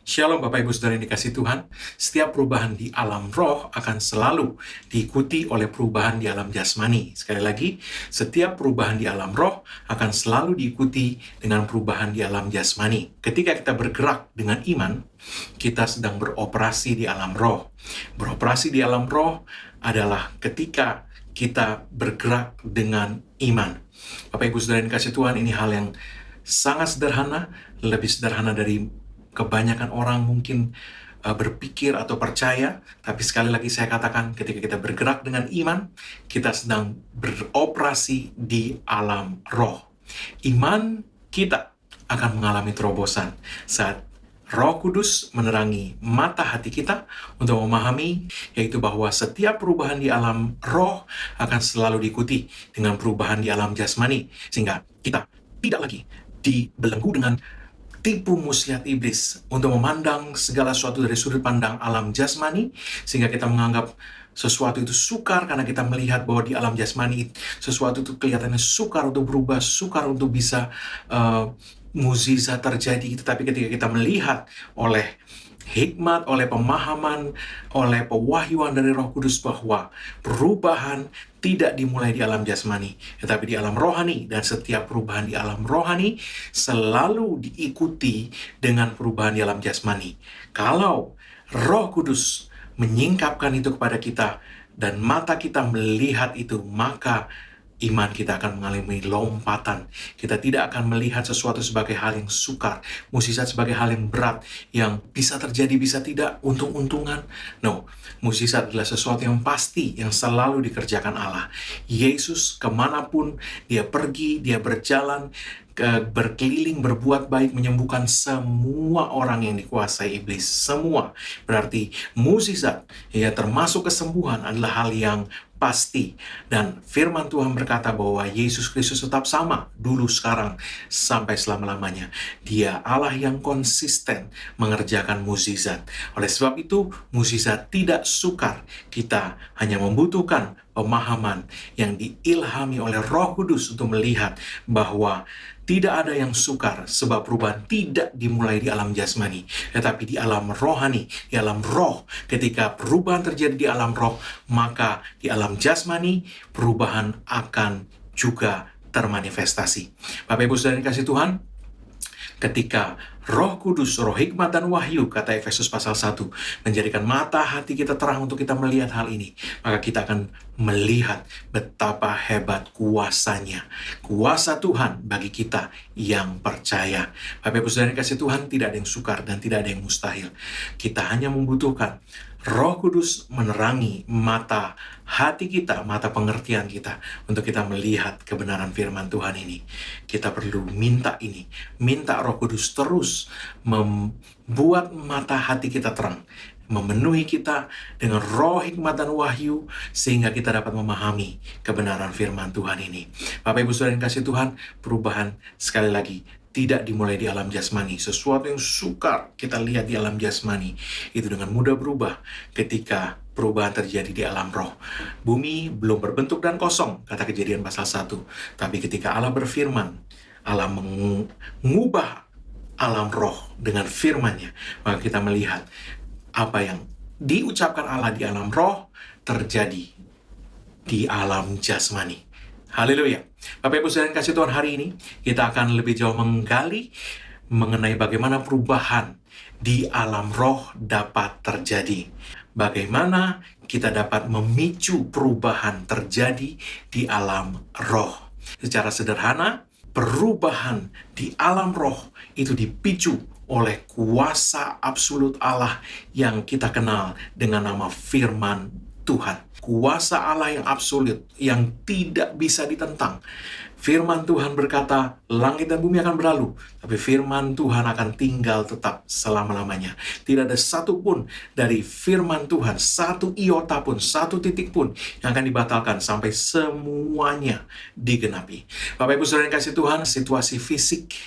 Shalom Bapak Ibu Saudara yang dikasihi Tuhan. Setiap perubahan di alam roh akan selalu diikuti oleh perubahan di alam jasmani. Sekali lagi, setiap perubahan di alam roh akan selalu diikuti dengan perubahan di alam jasmani. Ketika kita bergerak dengan iman, kita sedang beroperasi di alam roh. Beroperasi di alam roh adalah ketika kita bergerak dengan iman. Bapak Ibu Saudara yang dikasihi Tuhan, ini hal yang sangat sederhana, lebih sederhana dari kebanyakan orang mungkin berpikir atau percaya, tapi sekali lagi saya katakan, ketika kita bergerak dengan iman, kita sedang beroperasi di alam roh. Iman kita akan mengalami terobosan saat Roh Kudus menerangi mata hati kita untuk memahami, yaitu bahwa setiap perubahan di alam roh akan selalu diikuti dengan perubahan di alam jasmani, sehingga kita tidak lagi dibelenggu dengan tipu muslihat iblis untuk memandang segala sesuatu dari sudut pandang alam jasmani, sehingga kita menganggap sesuatu itu sukar karena kita melihat bahwa di alam jasmani sesuatu itu kelihatannya sukar untuk berubah, sukar untuk bisa mukjizat terjadi. Tetapi ketika kita melihat oleh hikmat, oleh pemahaman, oleh pewahyuan dari Roh Kudus bahwa perubahan tidak dimulai di alam jasmani, tetapi di alam rohani, dan setiap perubahan di alam rohani selalu diikuti dengan perubahan di alam jasmani. Kalau Roh Kudus menyingkapkan itu kepada kita dan mata kita melihat itu, maka iman kita akan mengalami lompatan. Kita tidak akan melihat sesuatu sebagai hal yang sukar, mukjizat sebagai hal yang berat, yang bisa terjadi, bisa tidak, untung-untungan. No, mukjizat adalah sesuatu yang pasti, yang selalu dikerjakan Allah. Yesus kemanapun dia pergi, dia berjalan, berkeliling, berbuat baik, menyembuhkan semua orang yang dikuasai iblis. Semua. Berarti mukjizat, ya termasuk kesembuhan, adalah hal yang pasti. Dan firman Tuhan berkata bahwa Yesus Kristus tetap sama, dulu, sekarang, sampai selama-lamanya. Dia Allah yang konsisten mengerjakan mukjizat. Oleh sebab itu, mukjizat tidak sukar. Kita hanya membutuhkan pemahaman yang diilhami oleh Roh Kudus untuk melihat bahwa tidak ada yang sukar, sebab perubahan tidak dimulai di alam jasmani, tetapi di alam rohani, di alam roh. Ketika perubahan terjadi di alam roh, maka di alam jasmani perubahan akan juga termanifestasi. Bapak Ibu Saudara yang kasih Tuhan, ketika Roh Kudus, Roh hikmat dan wahyu, kata Efesus pasal 1, menjadikan mata hati kita terang untuk kita melihat hal ini, maka kita akan melihat betapa hebat kuasanya. Kuasa Tuhan bagi kita yang percaya. Bapak Ibu Saudara yang kasih Tuhan, tidak ada yang sukar dan tidak ada yang mustahil. Kita hanya membutuhkan Roh Kudus menerangi mata hati kita, mata pengertian kita, untuk kita melihat kebenaran firman Tuhan ini. Kita perlu minta ini, minta Roh Kudus terus membuat mata hati kita terang, memenuhi kita dengan roh hikmat dan wahyu, sehingga kita dapat memahami kebenaran firman Tuhan ini. Bapak Ibu Saudara yang kasih Tuhan, perubahan sekali lagi tidak dimulai di alam jasmani. Sesuatu yang sukar kita lihat di alam jasmani, itu dengan mudah berubah ketika perubahan terjadi di alam roh. Bumi belum berbentuk dan kosong, kata Kejadian pasal 1. Tapi ketika Allah berfirman, Allah mengubah alam roh dengan firman-Nya, maka kita melihat apa yang diucapkan Allah di alam roh terjadi di alam jasmani. Haleluya. Bapak Ibu Saudara yang kasih Tuhan, hari ini kita akan lebih jauh menggali mengenai bagaimana perubahan di alam roh dapat terjadi. Bagaimana kita dapat memicu perubahan terjadi di alam roh. Secara sederhana, perubahan di alam roh itu dipicu oleh kuasa absolut Allah yang kita kenal dengan nama firman Tuhan. Kuasa Allah yang absolut, yang tidak bisa ditentang. Firman Tuhan berkata, langit dan bumi akan berlalu, tapi firman Tuhan akan tinggal tetap selama-lamanya. Tidak ada satupun dari firman Tuhan, satu iota pun, satu titik pun yang akan dibatalkan sampai semuanya digenapi. Bapak Ibu Saudara yang kasih Tuhan, situasi fisik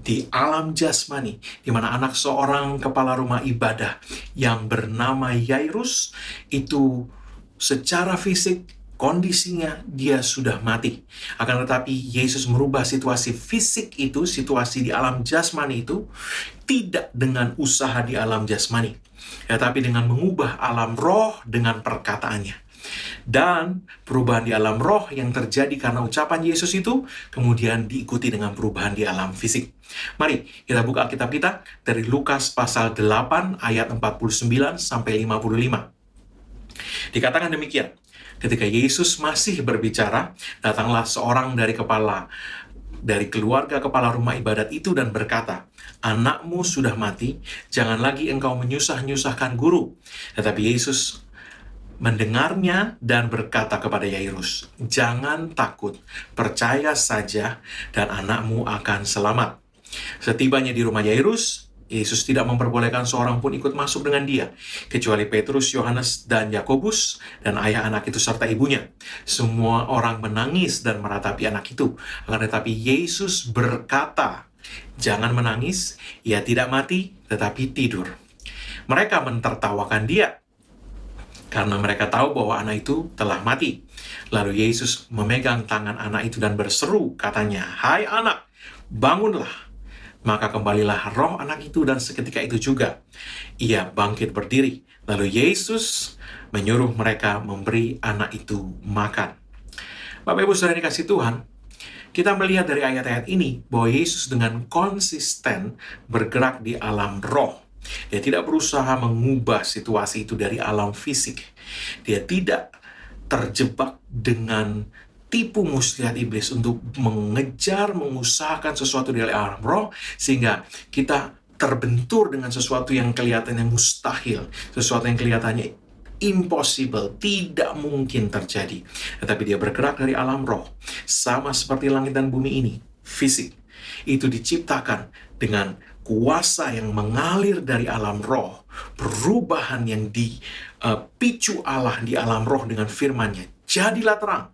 di alam jasmani, di mana anak seorang kepala rumah ibadah yang bernama Yairus itu secara fisik kondisinya dia sudah mati. Akan tetapi Yesus merubah situasi fisik itu, situasi di alam jasmani itu, tidak dengan usaha di alam jasmani, tetapi dengan mengubah alam roh dengan perkataannya. Dan perubahan di alam roh yang terjadi karena ucapan Yesus itu kemudian diikuti dengan perubahan di alam fisik. Mari kita buka Alkitab kita dari Lukas pasal 8 ayat 49 sampai 55. Dikatakan demikian, ketika Yesus masih berbicara, datanglah seorang dari keluarga kepala rumah ibadat itu dan berkata, "Anakmu sudah mati, jangan lagi engkau menyusah-nyusahkan guru." Tetapi Yesus mendengarnya dan berkata kepada Yairus, "Jangan takut, percaya saja dan anakmu akan selamat." Setibanya di rumah Yairus, Yesus tidak memperbolehkan seorang pun ikut masuk dengan dia, kecuali Petrus, Yohanes, dan Yakobus, dan ayah anak itu serta ibunya. Semua orang menangis dan meratapi anak itu. Akan tetapi Yesus berkata, "Jangan menangis, ia tidak mati, tetapi tidur." Mereka mentertawakan dia, karena mereka tahu bahwa anak itu telah mati. Lalu Yesus memegang tangan anak itu dan berseru, katanya, "Hai anak, bangunlah." Maka kembalilah roh anak itu dan seketika itu juga ia bangkit berdiri. Lalu Yesus menyuruh mereka memberi anak itu makan. Bapak Ibu Saudara dikasih Tuhan, kita melihat dari ayat-ayat ini bahwa Yesus dengan konsisten bergerak di alam roh. Dia tidak berusaha mengubah situasi itu dari alam fisik. Dia tidak terjebak dengan tipu muslihat iblis untuk mengejar, mengusahakan sesuatu dari alam roh, sehingga kita terbentur dengan sesuatu yang kelihatannya mustahil, sesuatu yang kelihatannya impossible, tidak mungkin terjadi. Tetapi dia bergerak dari alam roh, sama seperti langit dan bumi ini, fisik. Itu diciptakan dengan kuasa yang mengalir dari alam roh, perubahan yang dipicu Allah di alam roh dengan firman-Nya. Jadilah terang.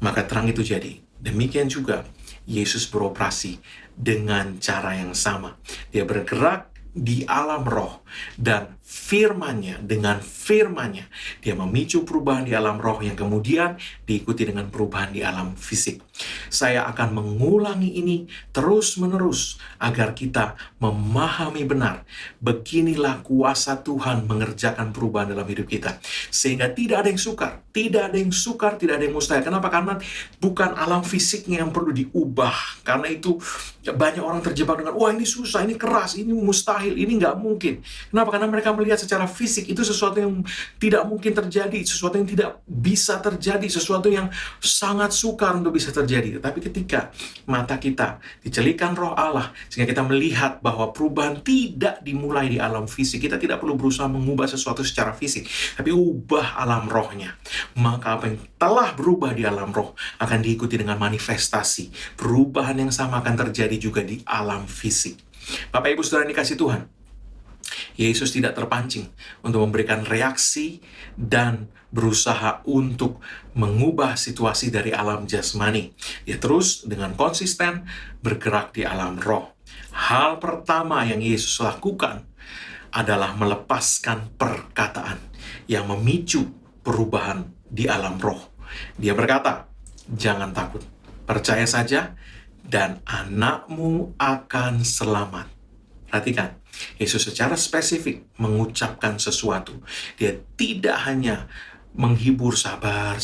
Maka terang itu jadi. Demikian juga Yesus beroperasi dengan cara yang sama. Dia bergerak di alam roh dan firman-Nya, dengan firman-Nya dia memicu perubahan di alam roh yang kemudian diikuti dengan perubahan di alam fisik. Saya akan mengulangi ini terus-menerus agar kita memahami benar beginilah kuasa Tuhan mengerjakan perubahan dalam hidup kita, sehingga tidak ada yang sukar, tidak ada yang mustahil. Kenapa? Karena bukan alam fisiknya yang perlu diubah. Karena itu banyak orang terjebak dengan, wah ini susah, ini keras, ini mustahil, ini nggak mungkin. Kenapa? Karena mereka melihat secara fisik itu sesuatu yang tidak mungkin terjadi, sesuatu yang tidak bisa terjadi, sesuatu yang sangat sukar untuk bisa terjadi. Tapi ketika mata kita dicelikan roh Allah, sehingga kita melihat bahwa perubahan tidak dimulai di alam fisik, kita tidak perlu berusaha mengubah sesuatu secara fisik, tapi ubah alam rohnya. Maka apa yang telah berubah di alam roh akan diikuti dengan manifestasi. Perubahan yang sama akan terjadi juga di alam fisik. Bapak Ibu Saudara dikasih Tuhan, Yesus tidak terpancing untuk memberikan reaksi dan berusaha untuk mengubah situasi dari alam jasmani. Dia terus dengan konsisten bergerak di alam roh. Hal pertama yang Yesus lakukan adalah melepaskan perkataan yang memicu perubahan di alam roh. Dia berkata, "Jangan takut, percaya saja dan anakmu akan selamat." Perhatikan, Yesus secara spesifik mengucapkan sesuatu. Dia tidak hanya menghibur, sabar,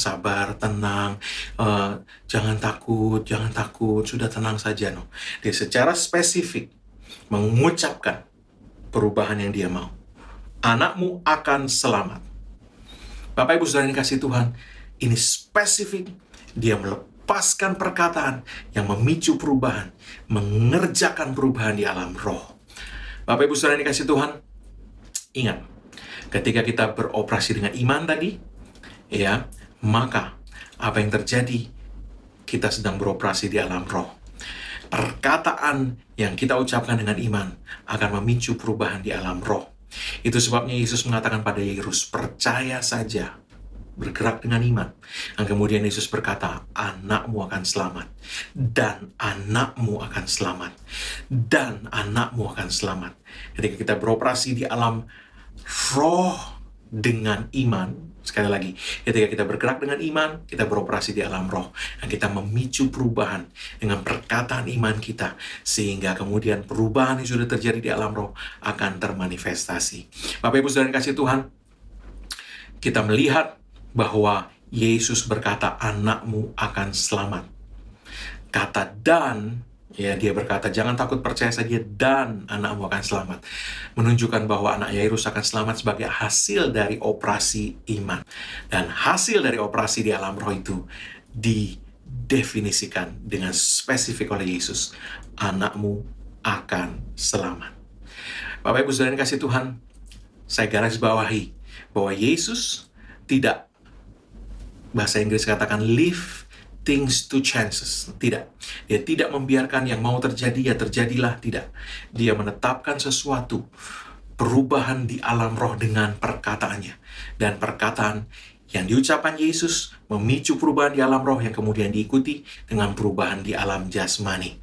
tenang, jangan takut, sudah tenang saja. No. Dia secara spesifik mengucapkan perubahan yang dia mau. Anakmu akan selamat. Bapak Ibu Saudara yang dikasih Tuhan, ini spesifik. Dia melepaskan perkataan yang memicu perubahan, mengerjakan perubahan di alam roh. Bapak Ibu Saudara yang dikasih Tuhan, ingat, ketika kita beroperasi dengan iman tadi, ya, maka apa yang terjadi? Kita sedang beroperasi di alam roh. Perkataan yang kita ucapkan dengan iman akan memicu perubahan di alam roh. Itu sebabnya Yesus mengatakan pada Yairus, percaya saja, bergerak dengan iman. Dan kemudian Yesus berkata, anakmu akan selamat. Dan anakmu akan selamat. Dan anakmu akan selamat. Ketika kita beroperasi di alam roh, dengan iman. Sekali lagi, ketika kita bergerak dengan iman, kita beroperasi di alam roh, dan kita memicu perubahan dengan perkataan iman kita, sehingga kemudian perubahan yang sudah terjadi di alam roh akan termanifestasi. Bapak Ibu Saudara yang kasih Tuhan, kita melihat bahwa Yesus berkata, anakmu akan selamat. Kata dan, ya, dia berkata, jangan takut, percaya saja, dan anakmu akan selamat. Menunjukkan bahwa anak Yairus akan selamat sebagai hasil dari operasi iman. Dan hasil dari operasi di alam roh itu didefinisikan dengan spesifik oleh Yesus. Anakmu akan selamat. Bapak Ibu Saudara yang kasih Tuhan, saya garis bawahi bahwa Yesus tidak, bahasa Inggris katakan, leave things to chances. Tidak. Dia tidak membiarkan yang mau terjadi, ya terjadilah. Tidak. Dia menetapkan sesuatu, perubahan di alam roh dengan perkataannya. Dan perkataan yang diucapkan Yesus memicu perubahan di alam roh yang kemudian diikuti dengan perubahan di alam jasmani.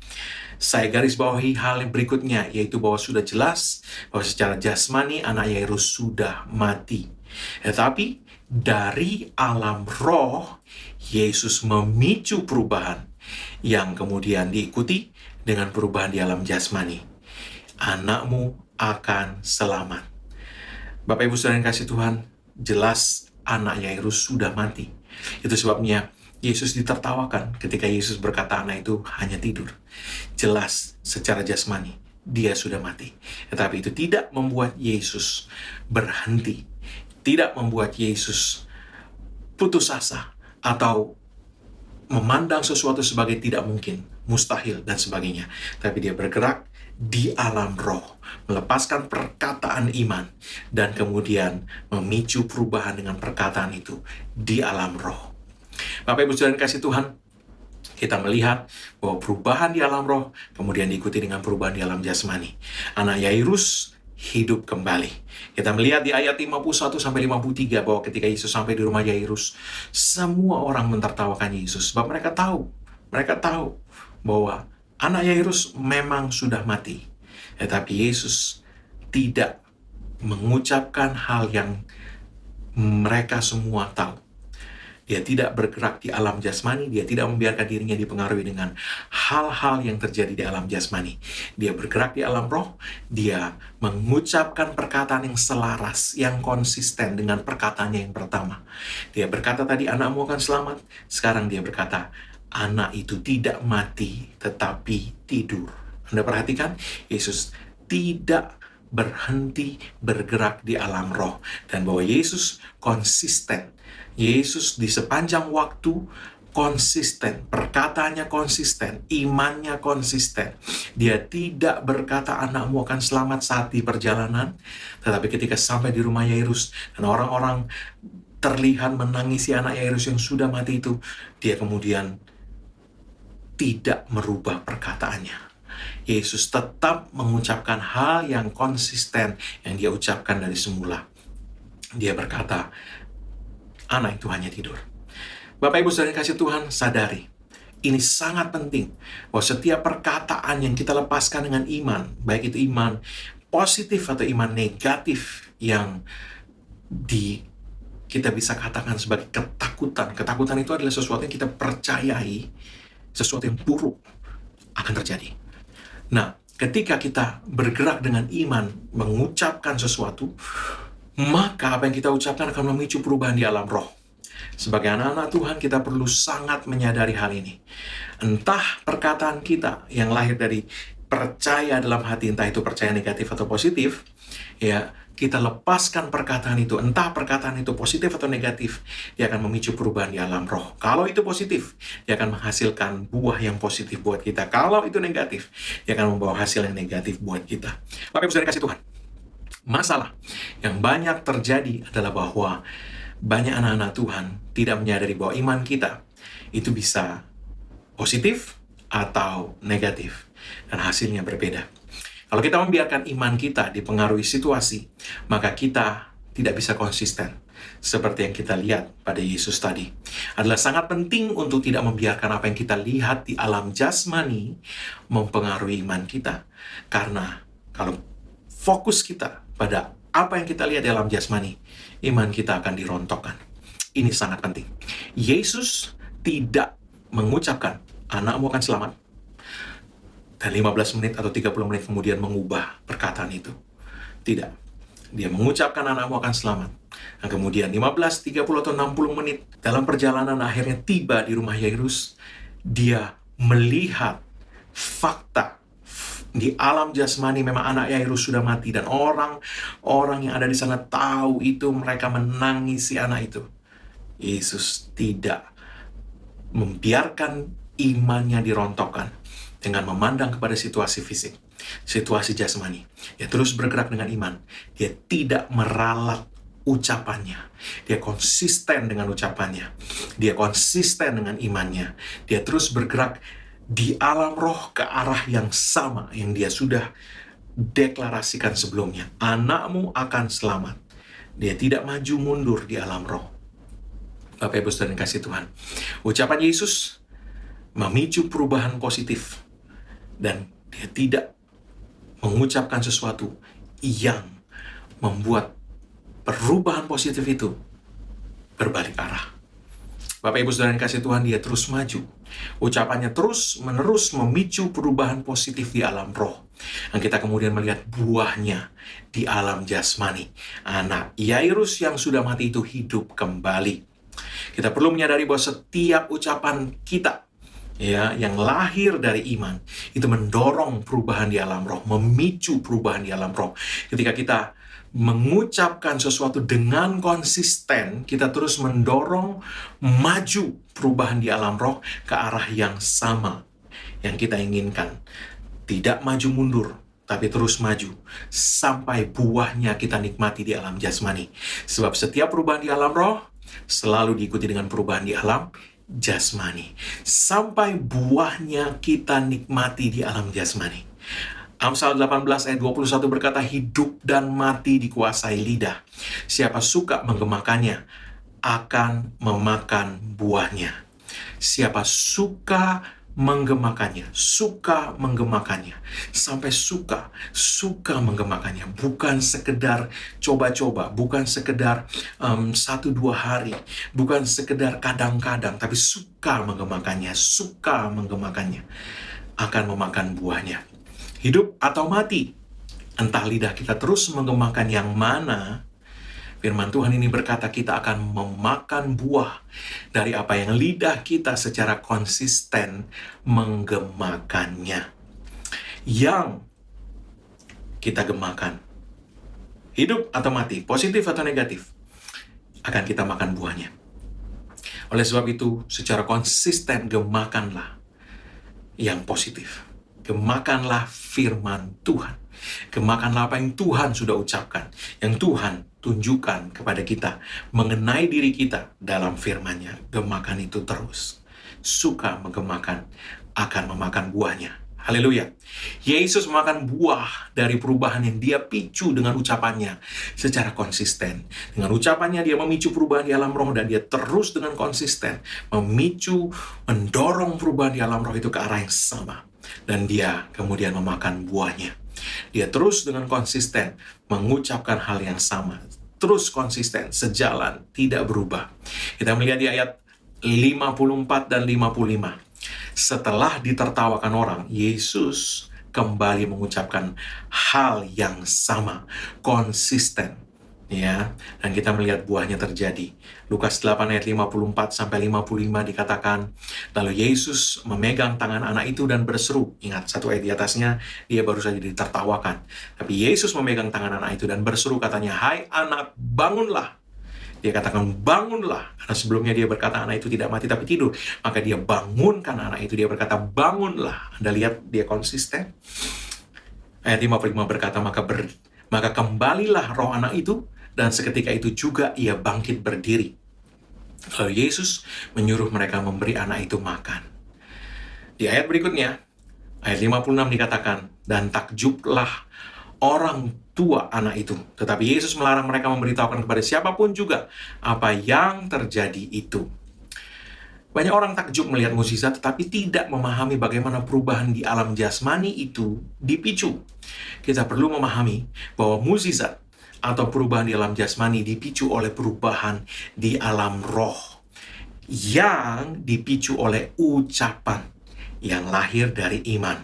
Saya garis bawahi hal yang berikutnya, yaitu bahwa sudah jelas bahwa secara jasmani anak Yairus sudah mati. Tetapi dari alam roh, Yesus memicu perubahan yang kemudian diikuti dengan perubahan di alam jasmani. Anakmu akan selamat. Bapak Ibu Saudara yang kasih Tuhan, jelas anak Yairus sudah mati. Itu sebabnya Yesus ditertawakan ketika Yesus berkata anak itu hanya tidur. Jelas secara jasmani dia sudah mati. Tetapi itu tidak membuat Yesus berhenti. Tidak membuat Yesus putus asa atau memandang sesuatu sebagai tidak mungkin, mustahil, dan sebagainya. Tapi dia bergerak di alam roh, melepaskan perkataan iman, dan kemudian memicu perubahan dengan perkataan itu di alam roh. Bapak Ibu Saudara yang kasih Tuhan, kita melihat bahwa perubahan di alam roh kemudian diikuti dengan perubahan di alam jasmani. Anak Yairus hidup kembali. Kita melihat di ayat 51-53 bahwa ketika Yesus sampai di rumah Yairus, semua orang mentertawakan Yesus. Sebab mereka tahu bahwa anak Yairus memang sudah mati. Tetapi Yesus tidak mengucapkan hal yang mereka semua tahu. Dia tidak bergerak di alam jasmani, dia tidak membiarkan dirinya dipengaruhi dengan hal-hal yang terjadi di alam jasmani. Dia bergerak di alam roh, dia mengucapkan perkataan yang selaras, yang konsisten dengan perkataannya yang pertama. Dia berkata tadi, anakmu akan selamat. Sekarang dia berkata, anak itu tidak mati, tetapi tidur. Anda perhatikan, Yesus tidak berhenti bergerak di alam roh. Dan bahwa Yesus konsisten. Yesus di sepanjang waktu konsisten, perkataannya konsisten, imannya konsisten. Dia tidak berkata anakmu akan selamat saat di perjalanan, tetapi ketika sampai di rumah Yairus dan orang-orang terlihat menangisi anak Yairus yang sudah mati itu, dia kemudian tidak merubah perkataannya. Yesus tetap mengucapkan hal yang konsisten yang dia ucapkan dari semula. Dia berkata, anak itu hanya tidur. Bapak Ibu Saudara yang kasih Tuhan, sadari, ini sangat penting bahwa setiap perkataan yang kita lepaskan dengan iman, baik itu iman positif atau iman negatif yang kita bisa katakan sebagai ketakutan. Ketakutan itu adalah sesuatu yang kita percayai, sesuatu yang buruk akan terjadi. Nah, ketika kita bergerak dengan iman, mengucapkan sesuatu, maka apa yang kita ucapkan akan memicu perubahan di alam roh. Sebagai anak-anak Tuhan, kita perlu sangat menyadari hal ini. Entah perkataan kita yang lahir dari percaya dalam hati, entah itu percaya negatif atau positif, ya, kita lepaskan perkataan itu. Entah perkataan itu positif atau negatif, dia akan memicu perubahan di alam roh. Kalau itu positif, dia akan menghasilkan buah yang positif buat kita. Kalau itu negatif, dia akan membawa hasil yang negatif buat kita. Bapak Ibu Saudara kasih Tuhan, masalah yang banyak terjadi adalah bahwa banyak anak-anak Tuhan tidak menyadari bahwa iman kita itu bisa positif atau negatif, dan hasilnya berbeda. Kalau kita membiarkan iman kita dipengaruhi situasi, maka kita tidak bisa konsisten. Seperti yang kita lihat pada Yesus tadi. Adalah sangat penting untuk tidak membiarkan apa yang kita lihat di alam jasmani mempengaruhi iman kita. Karena kalau fokus kita pada apa yang kita lihat dalam jasmani, iman kita akan dirontokkan. Ini sangat penting. Yesus tidak mengucapkan, anakmu akan selamat, dan 15 menit atau 30 menit kemudian mengubah perkataan itu. Tidak. Dia mengucapkan anakmu akan selamat. Dan kemudian 15, 30, atau 60 menit dalam perjalanan akhirnya tiba di rumah Yairus. Dia melihat fakta di alam jasmani memang anak Yairus sudah mati, dan orang yang ada di sana tahu itu, mereka menangisi anak itu. Yesus tidak membiarkan imannya dirontokkan dengan memandang kepada situasi fisik, situasi jasmani. Dia terus bergerak dengan iman. Dia tidak meralat ucapannya. Dia konsisten dengan ucapannya. Dia konsisten dengan imannya. Dia terus bergerak di alam roh ke arah yang sama yang dia sudah deklarasikan sebelumnya. Anakmu akan selamat. Dia tidak maju mundur di alam roh. Bapak Ibu Saudara yang kasih Tuhan, ucapan Yesus memicu perubahan positif, dan dia tidak mengucapkan sesuatu yang membuat perubahan positif itu berbalik arah. Bapak Ibu Saudara yang kasih Tuhan, dia terus maju. Ucapannya terus-menerus memicu perubahan positif di alam roh. Dan kita kemudian melihat buahnya di alam jasmani. Anak Yairus yang sudah mati itu hidup kembali. Kita perlu menyadari bahwa setiap ucapan kita yang lahir dari iman itu mendorong perubahan di alam roh, memicu perubahan di alam roh. Ketika kita mengucapkan sesuatu dengan konsisten, kita terus mendorong maju perubahan di alam roh ke arah yang sama yang kita inginkan. Tidak maju mundur, tapi terus maju sampai buahnya kita nikmati di alam jasmani. Sebab setiap perubahan di alam roh selalu diikuti dengan perubahan di alam jasmani. Sampai buahnya kita nikmati di alam jasmani. Amsal 18 ayat 21 berkata, hidup dan mati dikuasai lidah. Siapa suka menggemakannya akan memakan buahnya. Siapa suka menggemakannya, sampai suka menggemakannya. Bukan sekedar coba-coba, bukan sekedar 1-2 hari, bukan sekedar kadang-kadang, tapi suka menggemakannya, akan memakan buahnya. Hidup atau mati, entah lidah kita terus menggemakan yang mana. Firman Tuhan ini berkata kita akan memakan buah dari apa yang lidah kita secara konsisten menggemakannya. Yang kita gemakan, hidup atau mati, positif atau negatif, akan kita makan buahnya. Oleh sebab itu, secara konsisten gemakanlah yang positif. Gemakanlah firman Tuhan. Gemakanlah apa yang Tuhan sudah ucapkan, yang Tuhan tunjukkan kepada kita mengenai diri kita dalam firman-Nya. Gemakan itu terus. Suka menggemakan akan memakan buahnya. Haleluya. Yesus memakan buah dari perubahan yang dia picu dengan ucapannya secara konsisten. Dengan ucapannya dia memicu perubahan di alam roh, dan dia terus dengan konsisten memicu, mendorong perubahan di alam roh itu ke arah yang sama. Dan dia kemudian memakan buahnya. Dia terus dengan konsisten mengucapkan hal yang sama. Terus konsisten, sejalan, tidak berubah. Kita melihat di ayat 54 dan 55. Setelah ditertawakan orang, Yesus kembali mengucapkan hal yang sama. Konsisten. Ya, dan kita melihat buahnya terjadi. Lukas 8 ayat 54 sampai 55 dikatakan, lalu Yesus memegang tangan anak itu dan berseru. Ingat, satu ayat di atasnya dia baru saja ditertawakan. Tapi Yesus memegang tangan anak itu dan berseru, katanya, hai anak, bangunlah. Dia katakan bangunlah, karena sebelumnya dia berkata anak itu tidak mati tapi tidur. Maka dia bangunkan anak itu, dia berkata bangunlah. Anda lihat dia konsisten. Ayat 55 berkata, maka kembalilah roh anak itu, dan seketika itu juga ia bangkit berdiri. Lalu Yesus menyuruh mereka memberi anak itu makan. Di ayat berikutnya, ayat 56 dikatakan, dan takjublah orang tua anak itu. Tetapi Yesus melarang mereka memberitahukan kepada siapapun juga apa yang terjadi itu. Banyak orang takjub melihat mukjizat, tetapi tidak memahami bagaimana perubahan di alam jasmani itu dipicu. Kita perlu memahami bahwa mukjizat atau perubahan di alam jasmani dipicu oleh perubahan di alam roh yang dipicu oleh ucapan yang lahir dari iman.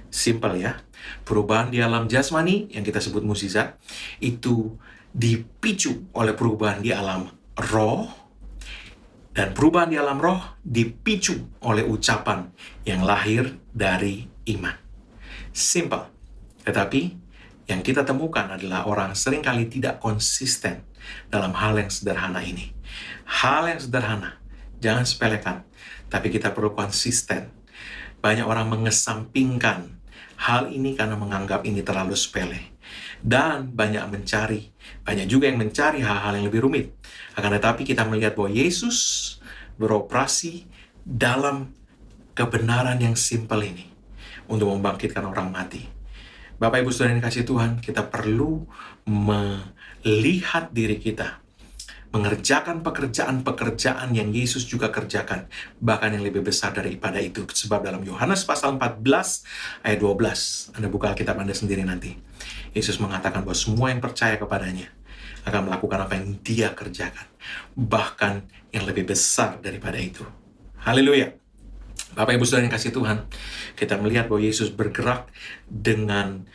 Simple ya. Perubahan di alam jasmani yang kita sebut mukjizat itu dipicu oleh perubahan di alam roh, dan perubahan di alam roh dipicu oleh ucapan yang lahir dari iman. Simple. Tetapi yang kita temukan adalah orang seringkali tidak konsisten dalam hal yang sederhana ini. Hal yang sederhana, jangan sepelekan, tapi kita perlu konsisten. Banyak orang mengesampingkan hal ini karena menganggap ini terlalu sepele. Dan banyak juga yang mencari hal-hal yang lebih rumit. Akan tetapi kita melihat bahwa Yesus beroperasi dalam kebenaran yang simpel ini untuk membangkitkan orang mati. Bapak Ibu Saudara yang dikasihi Tuhan, kita perlu melihat diri kita mengerjakan pekerjaan-pekerjaan yang Yesus juga kerjakan, bahkan yang lebih besar daripada itu. Sebab dalam Yohanes pasal 14 ayat 12, Anda buka Alkitab Anda sendiri nanti, Yesus mengatakan bahwa semua yang percaya kepadanya akan melakukan apa yang Dia kerjakan, bahkan yang lebih besar daripada itu. Haleluya. Bapak Ibu Saudara yang kasih Tuhan, kita melihat bahwa Yesus bergerak dengan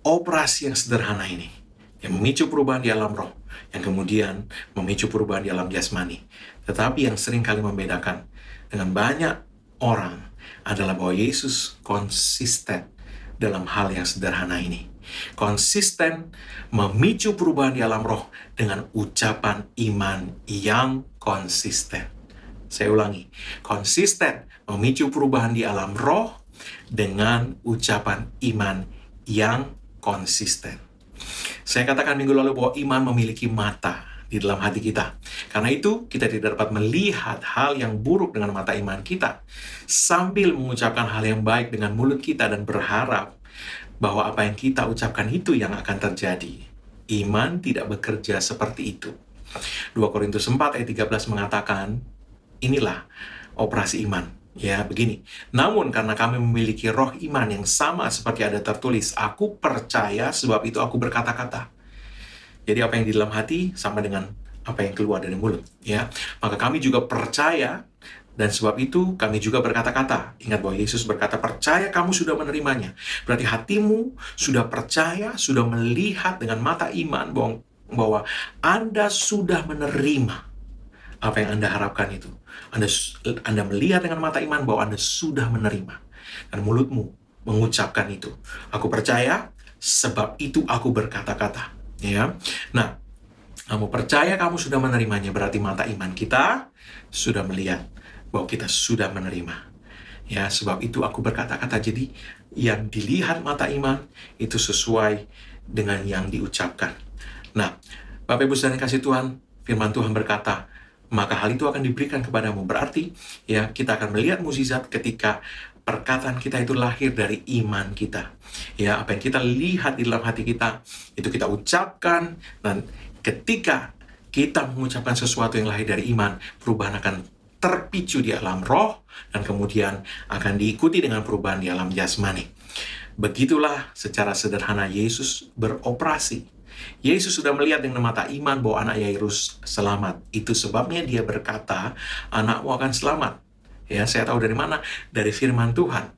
operasi yang sederhana ini, yang memicu perubahan di alam roh, yang kemudian memicu perubahan di alam jasmani. Tetapi yang sering kali membedakan dengan banyak orang adalah bahwa Yesus konsisten dalam hal yang sederhana ini. Konsisten memicu perubahan di alam roh dengan ucapan iman yang konsisten. Saya ulangi, konsisten memicu perubahan di alam roh dengan ucapan iman yang konsisten. Saya katakan minggu lalu bahwa iman memiliki mata di dalam hati kita. Karena itu, kita tidak dapat melihat hal yang buruk dengan mata iman kita, sambil mengucapkan hal yang baik dengan mulut kita dan berharap bahwa apa yang kita ucapkan itu yang akan terjadi. Iman tidak bekerja seperti itu. 2 Korintus 4 ayat 13 mengatakan, inilah operasi iman. Ya, begini. Namun karena kami memiliki roh iman yang sama seperti ada tertulis, aku percaya sebab itu aku berkata-kata. Jadi apa yang di dalam hati sama dengan apa yang keluar dari mulut, ya. Maka kami juga percaya dan sebab itu kami juga berkata-kata. Ingat bahwa Yesus berkata, percaya kamu sudah menerimanya. Berarti hatimu sudah percaya, sudah melihat dengan mata iman bahwa Anda sudah menerima apa yang Anda harapkan itu. Anda melihat dengan mata iman bahwa Anda sudah menerima. Dan mulutmu mengucapkan itu. Aku percaya, sebab itu aku berkata-kata. Ya. Nah, kamu percaya kamu sudah menerimanya, berarti mata iman kita sudah melihat bahwa kita sudah menerima. Ya, sebab itu aku berkata-kata. Jadi, yang dilihat mata iman itu sesuai dengan yang diucapkan. Nah, Bapak Ibu Saudara yang kasih Tuhan, firman Tuhan berkata, maka hal itu akan diberikan kepadamu. Berarti, ya, kita akan melihat mukjizat ketika perkataan kita itu lahir dari iman kita. Ya, apa yang kita lihat di dalam hati kita, itu kita ucapkan, dan ketika kita mengucapkan sesuatu yang lahir dari iman, perubahan akan terpicu di alam roh, dan kemudian akan diikuti dengan perubahan di alam jasmani. Begitulah secara sederhana Yesus beroperasi. Yesus sudah melihat dengan mata iman bahwa anak Yairus selamat. Itu sebabnya dia berkata, anakmu akan selamat. Ya, saya tahu dari mana? Dari firman Tuhan.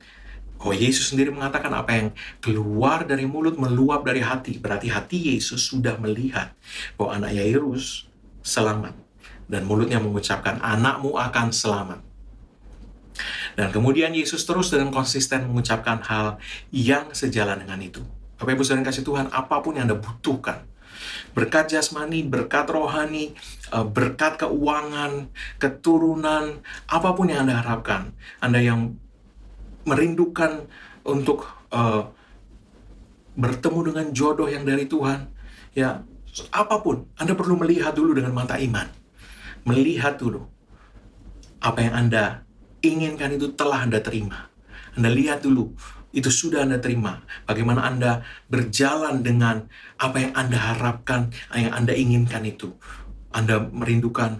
Oh, Yesus sendiri mengatakan apa yang keluar dari mulut meluap dari hati. Berarti hati Yesus sudah melihat bahwa anak Yairus selamat. Dan mulutnya mengucapkan, anakmu akan selamat. Dan kemudian Yesus terus dengan konsisten mengucapkan hal yang sejalan dengan itu. Bapak Ibu Saudara yang kasih Tuhan, apapun yang Anda butuhkan, berkat jasmani, berkat rohani, berkat keuangan, keturunan, apapun yang Anda harapkan, Anda yang merindukan untuk bertemu dengan jodoh yang dari Tuhan, ya, apapun, Anda perlu melihat dulu dengan mata iman. Melihat dulu apa yang Anda inginkan itu telah Anda terima. Anda lihat dulu, itu sudah Anda terima. Bagaimana Anda berjalan dengan apa yang Anda harapkan, yang Anda inginkan itu. Anda merindukan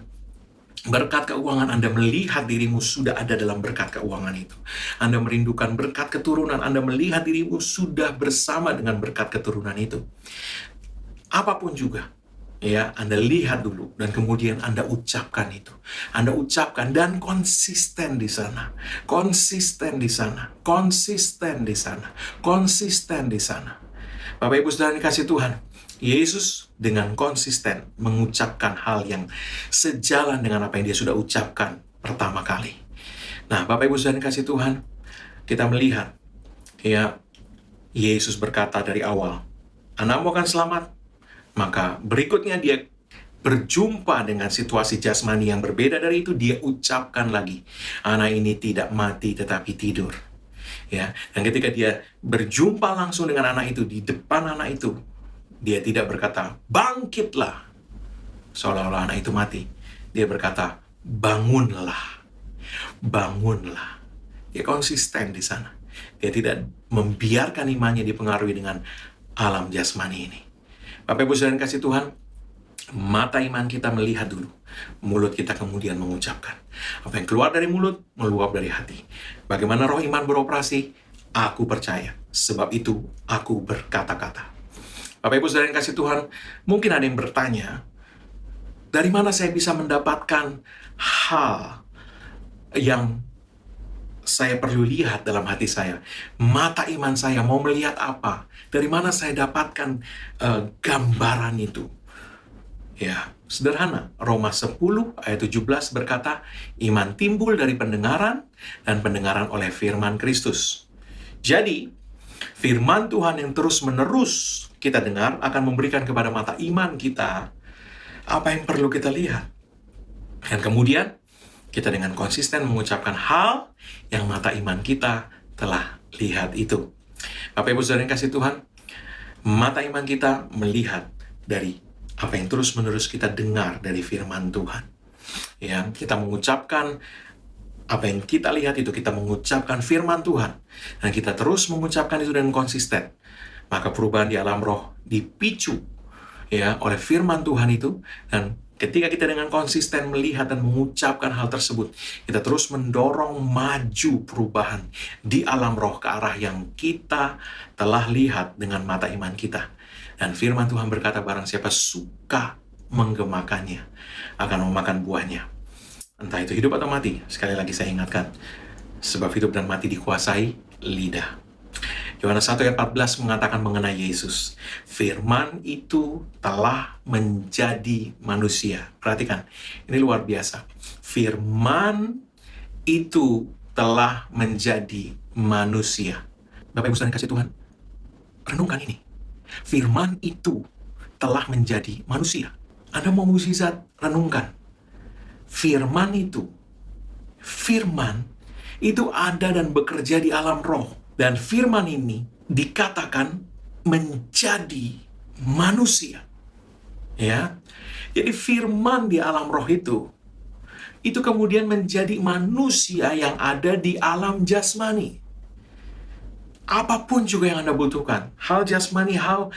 berkat keuangan, Anda melihat dirimu sudah ada dalam berkat keuangan itu. Anda merindukan berkat keturunan, Anda melihat dirimu sudah bersama dengan berkat keturunan itu. apapun juga, ya, Anda lihat dulu dan kemudian Anda ucapkan itu. Anda ucapkan dan konsisten di sana. Konsisten di sana. Konsisten di sana. Konsisten di sana. Bapak Ibu Saudara yang dikasih Tuhan, Yesus dengan konsisten mengucapkan hal yang sejalan dengan apa yang dia sudah ucapkan pertama kali. Nah, Bapak Ibu Saudara yang dikasih Tuhan, kita melihat, ya, Yesus berkata dari awal, anakmu akan selamat. Maka berikutnya dia berjumpa dengan situasi jasmani yang berbeda dari itu, dia ucapkan lagi, anak ini tidak mati tetapi tidur. Ya, dan ketika dia berjumpa langsung dengan anak itu, di depan anak itu, dia tidak berkata, bangkitlah, seolah-olah anak itu mati. Dia berkata, bangunlah, bangunlah. Dia konsisten di sana. Dia tidak membiarkan imannya dipengaruhi dengan alam jasmani ini. Bapak Ibu Saudara yang kasih Tuhan, mata iman kita melihat dulu, mulut kita kemudian mengucapkan. Apa yang keluar dari mulut, meluap dari hati. Bagaimana roh iman beroperasi? Aku percaya, sebab itu aku berkata-kata. Bapak Ibu Saudara yang kasih Tuhan, mungkin ada yang bertanya, dari mana saya bisa mendapatkan hal yang saya perlu lihat dalam hati saya? Mata iman saya mau melihat apa? Dari mana saya dapatkan gambaran itu? Ya, sederhana. Roma 10 ayat 17 berkata, iman timbul dari pendengaran dan pendengaran oleh firman Kristus. Jadi, firman Tuhan yang terus-menerus kita dengar akan memberikan kepada mata iman kita apa yang perlu kita lihat. Dan kemudian, kita dengan konsisten mengucapkan hal yang mata iman kita telah lihat itu. Bapak Ibu Saudara yang kasih Tuhan, mata iman kita melihat dari apa yang terus-menerus kita dengar dari firman Tuhan. Ya, kita mengucapkan apa yang kita lihat itu, kita mengucapkan firman Tuhan. Dan kita terus mengucapkan itu dengan konsisten. Maka perubahan di alam roh dipicu, ya, oleh firman Tuhan itu. Dan ketika kita dengan konsisten melihat dan mengucapkan hal tersebut, kita terus mendorong maju perubahan di alam roh ke arah yang kita telah lihat dengan mata iman kita. Dan firman Tuhan berkata, barang siapa suka menggemakannya, akan memakan buahnya. Entah itu hidup atau mati. Sekali lagi saya ingatkan, sebab hidup dan mati dikuasai lidah. Yohanes 1 ayat 14 mengatakan mengenai Yesus, firman itu telah menjadi manusia. Perhatikan, ini luar biasa. Firman itu telah menjadi manusia. Bapak Ibu Saudara yang kasih Tuhan, renungkan ini. Firman itu telah menjadi manusia. Anda mau mukjizat, renungkan. Firman itu ada dan bekerja di alam roh. Dan firman ini dikatakan menjadi manusia. Ya. Jadi firman di alam roh itu kemudian menjadi manusia yang ada di alam jasmani. Apapun juga yang Anda butuhkan, hal jasmani, hal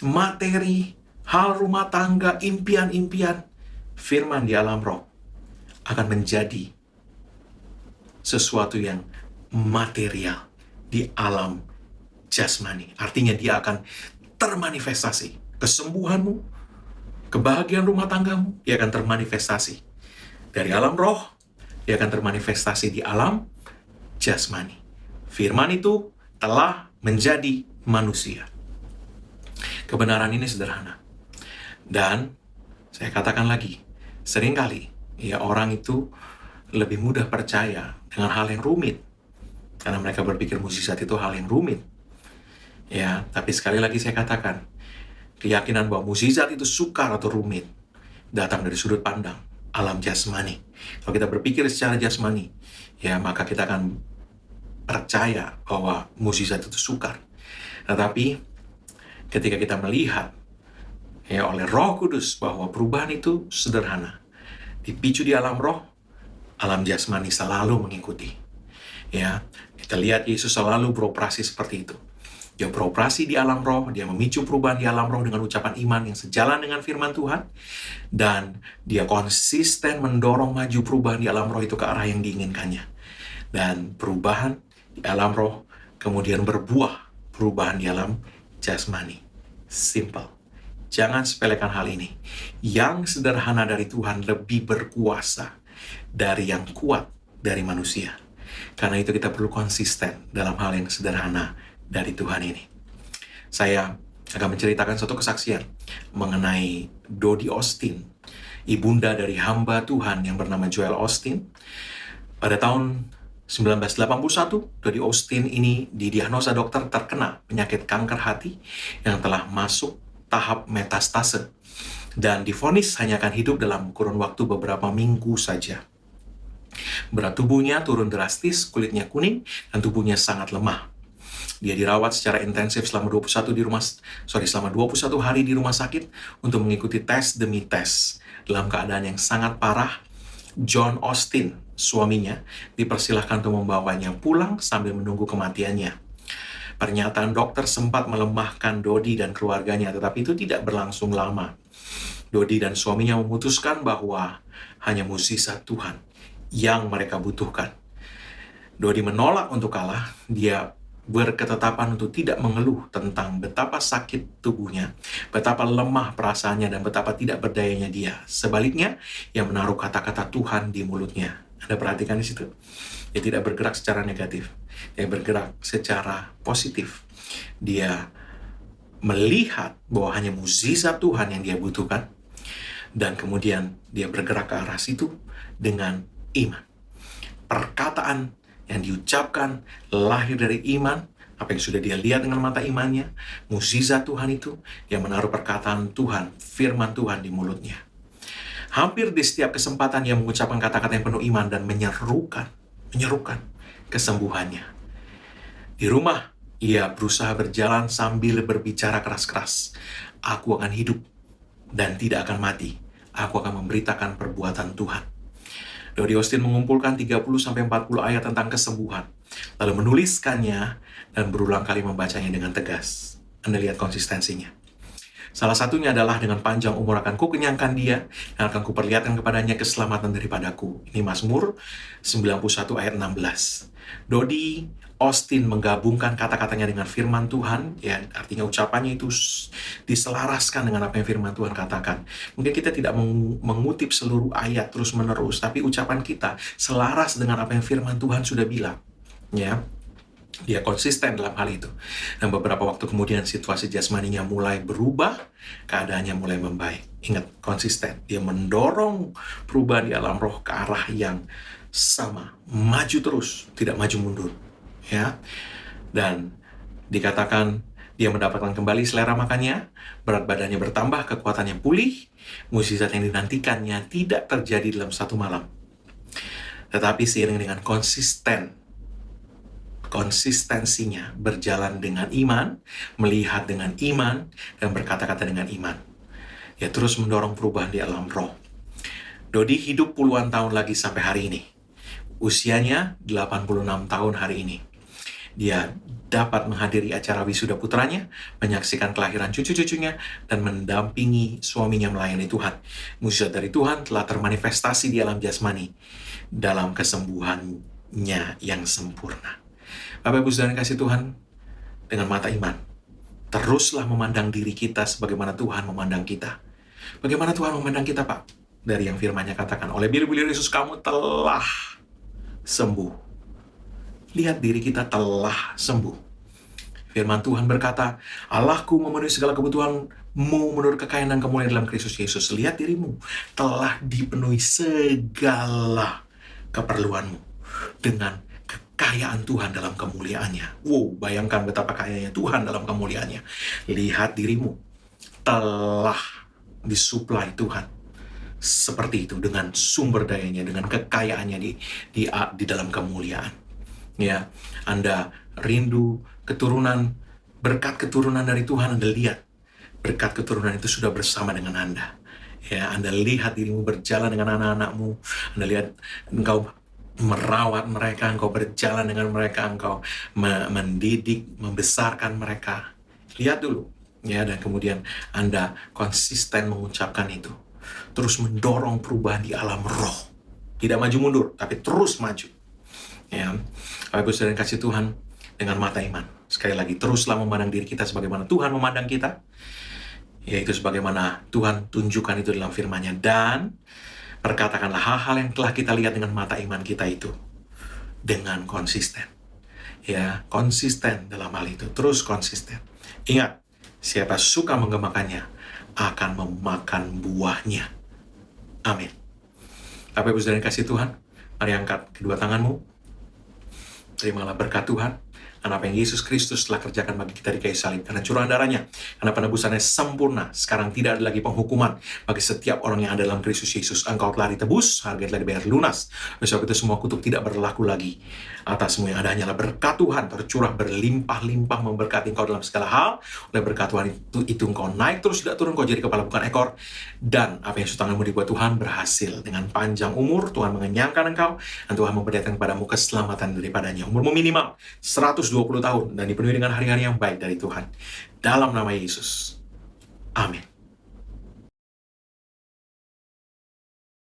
materi, hal rumah tangga, impian-impian, firman di alam roh akan menjadi sesuatu yang material di alam jasmani. Artinya dia akan termanifestasi. Kesembuhanmu, kebahagiaan rumah tanggamu, dia akan termanifestasi. Dari alam roh, dia akan termanifestasi di alam jasmani. Firman itu telah menjadi manusia. Kebenaran ini sederhana. Dan saya katakan lagi, seringkali ya orang itu lebih mudah percaya dengan hal yang rumit. Karena mereka berpikir mukjizat itu hal yang rumit. Ya, tapi sekali lagi saya katakan, keyakinan bahwa mukjizat itu sukar atau rumit datang dari sudut pandang alam jasmani. Kalau kita berpikir secara jasmani, ya maka kita akan percaya bahwa mukjizat itu sukar. Tetapi ketika kita melihat ya oleh Roh Kudus bahwa perubahan itu sederhana, dipicu di alam roh, alam jasmani selalu mengikuti. Ya, kita lihat Yesus selalu beroperasi seperti itu. Dia beroperasi di alam roh, dia memicu perubahan di alam roh dengan ucapan iman yang sejalan dengan firman Tuhan, dan dia konsisten mendorong maju perubahan di alam roh itu ke arah yang diinginkannya. Dan perubahan di alam roh kemudian berbuah perubahan di alam jasmani. Simple. Jangan sepelekan hal ini. Yang sederhana dari Tuhan lebih berkuasa dari yang kuat dari manusia. Karena itu kita perlu konsisten dalam hal yang sederhana dari Tuhan ini. Saya akan menceritakan suatu kesaksian mengenai Dodi Austin, ibunda dari hamba Tuhan yang bernama Joel Austin. Pada tahun 1981, Dodi Austin ini didiagnosa dokter terkena penyakit kanker hati yang telah masuk tahap metastase dan divonis hanya akan hidup dalam kurun waktu beberapa minggu saja. Berat tubuhnya turun drastis, kulitnya kuning, dan tubuhnya sangat lemah. Dia dirawat secara intensif selama 21 hari di rumah sakit untuk mengikuti tes demi tes. Dalam keadaan yang sangat parah, John Austin, suaminya, dipersilahkan untuk membawanya pulang sambil menunggu kematiannya. Pernyataan dokter sempat melemahkan Dodi dan keluarganya, tetapi itu tidak berlangsung lama. Dodi dan suaminya memutuskan bahwa hanya mukjizat Tuhan yang mereka butuhkan. Dodi menolak untuk kalah. Dia berketetapan untuk tidak mengeluh tentang betapa sakit tubuhnya, betapa lemah perasaannya, dan betapa tidak berdayanya dia. Sebaliknya, ia menaruh kata-kata Tuhan di mulutnya. Anda perhatikan di situ? Dia tidak bergerak secara negatif. Dia bergerak secara positif. Dia melihat bahwa hanya mukjizat Tuhan yang dia butuhkan. Dan kemudian dia bergerak ke arah situ dengan iman. Perkataan yang diucapkan lahir dari iman, apa yang sudah dia lihat dengan mata imannya, mukjizat Tuhan itu, dia menaruh perkataan Tuhan, firman Tuhan di mulutnya. Hampir di setiap kesempatan dia mengucapkan kata-kata yang penuh iman dan menyerukan kesembuhannya. Di rumah, ia berusaha berjalan sambil berbicara keras-keras. Aku akan hidup dan tidak akan mati. Aku akan memberitakan perbuatan Tuhan. Dodi Austin mengumpulkan 30-40 ayat tentang kesembuhan, lalu menuliskannya dan berulang kali membacanya dengan tegas. Anda lihat konsistensinya. Salah satunya adalah dengan panjang umur akan kukenyangkan dia, dan akan kuperlihatkan kepadanya keselamatan daripadaku. Ini Mazmur 91 ayat 16. Dodi Austin menggabungkan kata-katanya dengan firman Tuhan, ya, artinya ucapannya itu diselaraskan dengan apa yang firman Tuhan katakan. Mungkin kita tidak mengutip seluruh ayat terus-menerus, tapi ucapan kita selaras dengan apa yang firman Tuhan sudah bilang. Ya, dia konsisten dalam hal itu. Dan beberapa waktu kemudian situasi jasmaninya mulai berubah, keadaannya mulai membaik. Ingat, konsisten. Dia mendorong perubahan di alam roh ke arah yang sama, maju terus, tidak maju mundur. Ya, dan dikatakan dia mendapatkan kembali selera makannya, berat badannya bertambah, kekuatannya pulih, mukjizat yang dinantikannya tidak terjadi dalam satu malam. Tetapi seiring dengan konsistensinya berjalan dengan iman, melihat dengan iman, dan berkata-kata dengan iman. Ya, terus mendorong perubahan di alam roh. Dodi hidup puluhan tahun lagi sampai hari ini. Usianya 86 tahun hari ini. Dia dapat menghadiri acara wisuda putranya, menyaksikan kelahiran cucu-cucunya, dan mendampingi suaminya melayani Tuhan. Mukjizat dari Tuhan telah termanifestasi di alam jasmani dalam kesembuhannya yang sempurna. Bapak Ibu Saudara kasih Tuhan, dengan mata iman, teruslah memandang diri kita sebagaimana Tuhan memandang kita. Bagaimana Tuhan memandang kita, Pak? Dari yang firman-Nya katakan, oleh biri-biri Yesus kamu telah sembuh. Lihat diri kita telah sembuh. Firman Tuhan berkata, Allahku memenuhi segala kebutuhanmu menurut kekayaan dan kemuliaan dalam Kristus Yesus. Lihat dirimu telah dipenuhi segala keperluanmu dengan kekayaan Tuhan dalam kemuliaannya. Wow, bayangkan betapa kayanya Tuhan dalam kemuliaannya. Lihat dirimu telah disuplai Tuhan seperti itu, dengan sumber dayanya, dengan kekayaannya di dalam kemuliaan. Ya, Anda rindu keturunan, berkat keturunan dari Tuhan. Anda lihat berkat keturunan itu sudah bersama dengan Anda. Ya, Anda lihat dirimu berjalan dengan anak-anakmu. Anda lihat engkau merawat mereka, engkau berjalan dengan mereka, engkau mendidik, membesarkan mereka. Lihat dulu, ya, dan kemudian Anda konsisten mengucapkan itu. Terus mendorong perubahan di alam roh. Tidak maju mundur, tapi terus maju. Ya, Bapak Ibu Saudara kasih Tuhan, dengan mata iman. Sekali lagi, teruslah memandang diri kita sebagaimana Tuhan memandang kita. Yaitu sebagaimana Tuhan tunjukkan itu dalam firman-Nya. Dan perkatakanlah hal-hal yang telah kita lihat dengan mata iman kita itu dengan konsisten. Ya, konsisten dalam hal itu. Terus konsisten. Ingat, siapa suka menggemakannya akan memakan buahnya. Amin. Bapak Ibu Saudara yang kasih Tuhan, mari angkat kedua tanganmu. Terimalah berkat Tuhan. Karena apa yang Yesus Kristus telah kerjakan bagi kita di kayu salib. Karena curahan darahnya, karena penebusannya sempurna. Sekarang tidak ada lagi penghukuman bagi setiap orang yang ada dalam Kristus Yesus. Engkau telah ditebus, harga telah dibayar lunas. Oleh sebab itu semua kutuk tidak berlaku lagi atasmu. Yang ada hanyalah berkat Tuhan tercurah berlimpah-limpah memberkati engkau dalam segala hal. Oleh berkat Tuhan itu engkau naik terus, tidak turun, engkau jadi kepala bukan ekor. Dan apa yang tanganmu dibuat Tuhan berhasil. Dengan panjang umur, Tuhan mengenyangkan engkau, dan Tuhan memperlihatkan kepadamu keselamatan daripadanya. Umurmu minimal 120 tahun, dan dipenuhi dengan hari-hari yang baik dari Tuhan. Dalam nama Yesus. Amin.